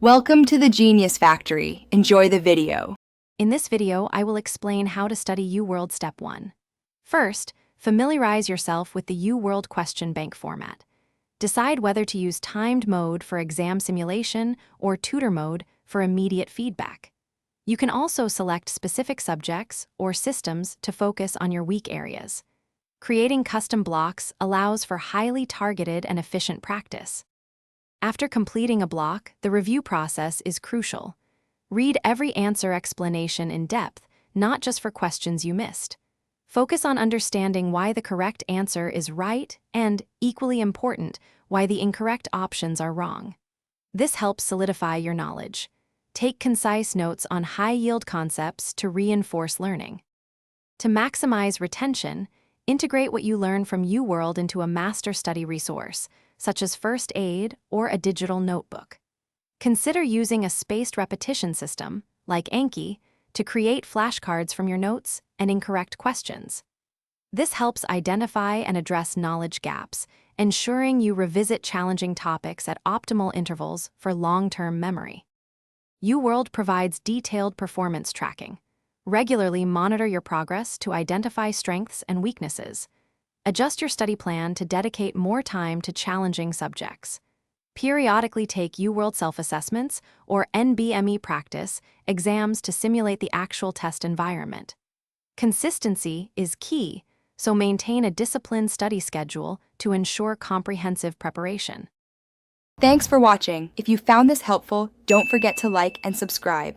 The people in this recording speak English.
Welcome to the Genius Factory. Enjoy the video. In this video, I will explain how to study UWorld Step 1. First, familiarize yourself with the UWorld question bank format. Decide whether to use timed mode for exam simulation or tutor mode for immediate feedback. You can also select specific subjects or systems to focus on your weak areas. Creating custom blocks allows for highly targeted and efficient practice. After completing a block, the review process is crucial. Read every answer explanation in depth, not just for questions you missed. Focus on understanding why the correct answer is right and, equally important, why the incorrect options are wrong. This helps solidify your knowledge. Take concise notes on high-yield concepts to reinforce learning. To maximize retention, integrate what you learn from UWorld into a master study resource, such as first aid or a digital notebook. Consider using a spaced repetition system, like Anki, to create flashcards from your notes and incorrect questions. This helps identify and address knowledge gaps, ensuring you revisit challenging topics at optimal intervals for long-term memory. UWorld provides detailed performance tracking. Regularly monitor your progress to identify strengths and weaknesses. Adjust your study plan to dedicate more time to challenging subjects. Periodically take UWorld self-assessments or NBME practice exams to simulate the actual test environment. Consistency is key, so maintain a disciplined study schedule to ensure comprehensive preparation. Thanks for watching. If you found this helpful, don't forget to like and subscribe.